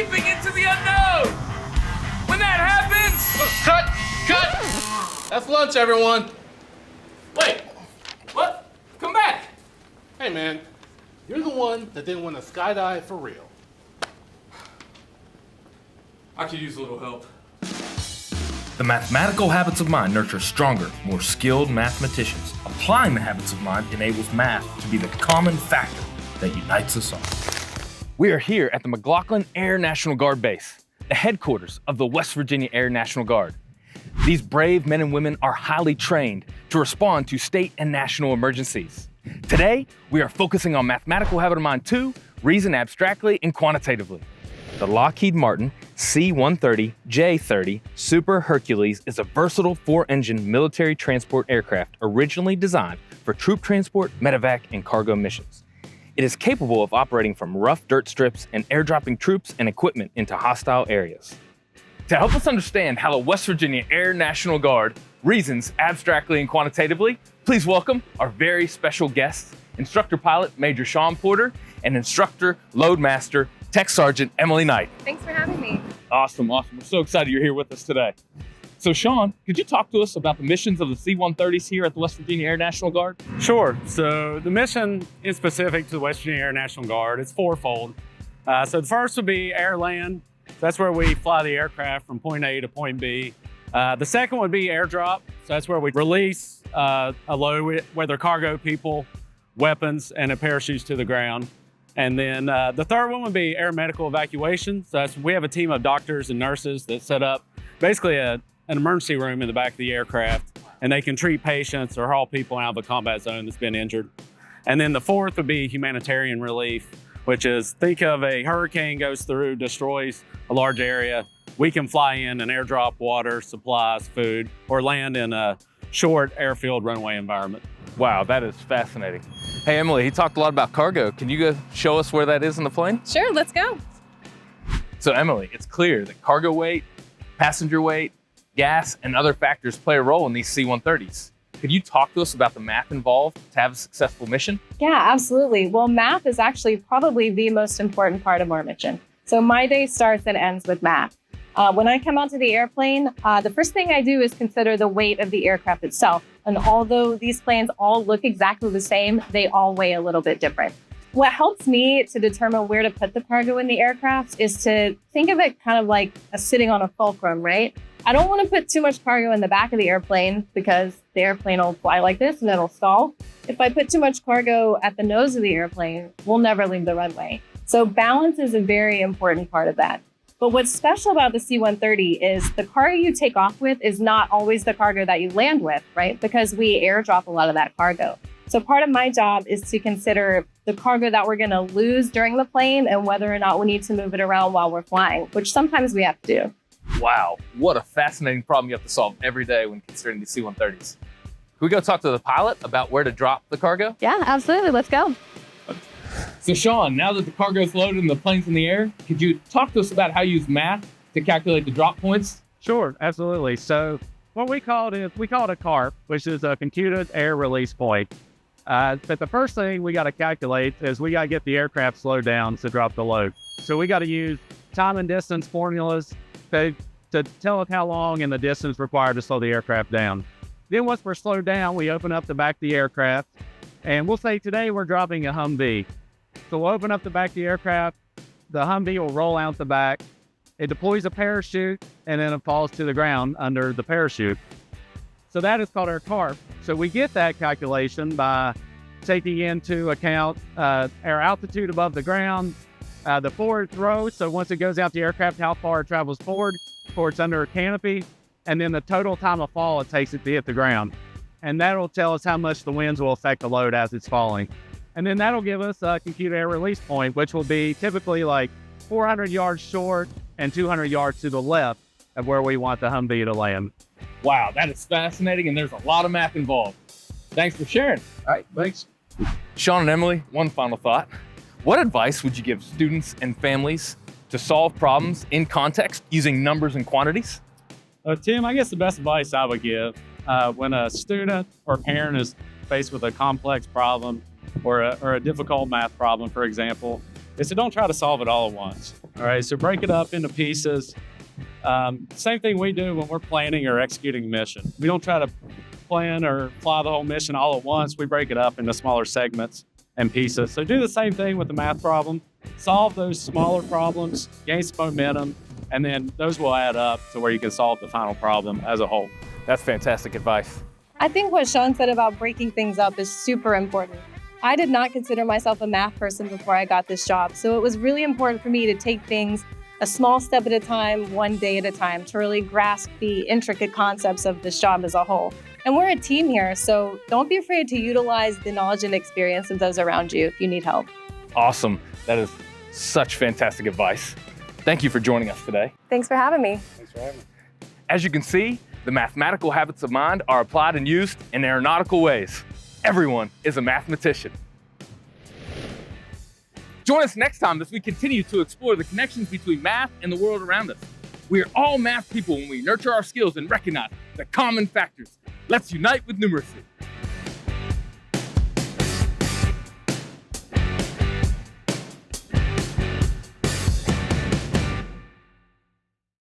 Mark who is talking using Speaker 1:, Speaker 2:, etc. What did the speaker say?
Speaker 1: leaping into the unknown. When that happens...
Speaker 2: Cut! That's lunch, everyone.
Speaker 1: Wait, what? Come back.
Speaker 2: Hey, man, you're the one that didn't want to skydive for real.
Speaker 1: I could use a little help.
Speaker 3: The mathematical habits of mind nurture stronger, more skilled mathematicians. Applying the habits of mind enables math to be the common factor that unites us all. We are here at the McLaughlin Air National Guard Base, the headquarters of the West Virginia Air National Guard. These brave men and women are highly trained to respond to state and national emergencies. Today, we are focusing on mathematical habit of mind 2, reason abstractly and quantitatively. The Lockheed Martin C-130J-30 Super Hercules is a versatile 4-engine military transport aircraft originally designed for troop transport, medevac, and cargo missions. It is capable of operating from rough dirt strips and airdropping troops and equipment into hostile areas. To help us understand how the West Virginia Air National Guard reasons abstractly and quantitatively, please welcome our very special guests, Instructor Pilot Major Shawn Porter and Instructor Loadmaster Tech Sergeant Emily Knight.
Speaker 4: Thanks for having me.
Speaker 3: Awesome. We're so excited you're here with us today. So Shawn, could you talk to us about the missions of the C-130s here at the West Virginia Air National Guard?
Speaker 5: Sure. So the mission is specific to the West Virginia Air National Guard. It's fourfold. So the first would be air-land. That's where we fly the aircraft from point A to point B. The second would be airdrop. So that's where we release a load, whether cargo, people, weapons, and a parachutes to the ground. And then the third one would be air medical evacuation. So we have a team of doctors and nurses that set up basically an emergency room in the back of the aircraft, and they can treat patients or haul people out of a combat zone that's been injured. And then the fourth would be humanitarian relief, which is, think of a hurricane goes through, destroys a large area. We can fly in and airdrop water, supplies, food, or land in a short airfield runway environment.
Speaker 3: Wow, that is fascinating. Hey Emily, he talked a lot about cargo. Can you go show us where that is in the plane?
Speaker 4: Sure, let's go.
Speaker 3: So Emily, it's clear that cargo weight, passenger weight, gas, and other factors play a role in these C-130s. Could you talk to us about the math involved to have a successful mission?
Speaker 4: Yeah, absolutely. Well, math is actually probably the most important part of our mission. So my day starts and ends with math. When I come onto the airplane, the first thing I do is consider the weight of the aircraft itself. And although these planes all look exactly the same, they all weigh a little bit different. What helps me to determine where to put the cargo in the aircraft is to think of it kind of like sitting on a fulcrum, right? I don't want to put too much cargo in the back of the airplane because the airplane will fly like this and it'll stall. If I put too much cargo at the nose of the airplane, we'll never leave the runway. So balance is a very important part of that. But what's special about the C-130 is the cargo you take off with is not always the cargo that you land with, right? Because we airdrop a lot of that cargo. So part of my job is to consider the cargo that we're going to lose during the plane and whether or not we need to move it around while we're flying, which sometimes we have to do.
Speaker 3: Wow, what a fascinating problem you have to solve every day when considering the C-130s. Can we go talk to the pilot about where to drop the cargo?
Speaker 4: Yeah, absolutely. Let's go.
Speaker 3: So Shawn, now that the cargo is loaded and the plane's in the air, could you talk to us about how you use math to calculate the drop points?
Speaker 5: Sure, absolutely. So what we call it a CARP, which is a computed air release point. But the first thing we got to calculate is we got to get the aircraft slowed down to drop the load. So we got to use time and distance formulas to tell us how long and the distance required to slow the aircraft down. Then once we're slowed down, we open up the back of the aircraft, and we'll say today we're dropping a Humvee. So we'll open up the back of the aircraft, the Humvee will roll out the back, it deploys a parachute, and then it falls to the ground under the parachute. So that is called our CARP. So we get that calculation by taking into account our altitude above the ground, the forward throw, so once it goes out the aircraft, how far it travels forward before it's under a canopy, and then the total time of fall it takes it to hit the ground. And that'll tell us how much the winds will affect the load as it's falling. And then that'll give us a computed air release point, which will be typically like 400 yards short and 200 yards to the left of where we want the Humvee to land.
Speaker 3: Wow, that is fascinating, and there's a lot of math involved. Thanks for sharing.
Speaker 2: All right, thanks.
Speaker 3: Shawn and Emily, one final thought. What advice would you give students and families to solve problems in context using numbers and quantities?
Speaker 5: Tim, I guess the best advice I would give when a student or parent is faced with a complex problem or a difficult math problem, for example, is to don't try to solve it all at once. All right, so break it up into pieces. Same thing we do when we're planning or executing a mission. We don't try to plan or fly the whole mission all at once. We break it up into smaller segments and pieces. So do the same thing with the math problem. Solve those smaller problems, gain some momentum, and then those will add up to where you can solve the final problem as a whole.
Speaker 3: That's fantastic advice.
Speaker 4: I think what Shawn said about breaking things up is super important. I did not consider myself a math person before I got this job, so it was really important for me to take things a small step at a time, one day at a time, to really grasp the intricate concepts of this job as a whole. And we're a team here, so don't be afraid to utilize the knowledge and experience of those around you if you need help.
Speaker 3: Awesome. That is such fantastic advice. Thank you for joining us today.
Speaker 4: Thanks for having me.
Speaker 2: Thanks for having me.
Speaker 3: As you can see, the mathematical habits of mind are applied and used in aeronautical ways. Everyone is a mathematician. Join us next time as we continue to explore the connections between math and the world around us. We are all math people when we nurture our skills and recognize the common factors. Let's unite with numeracy.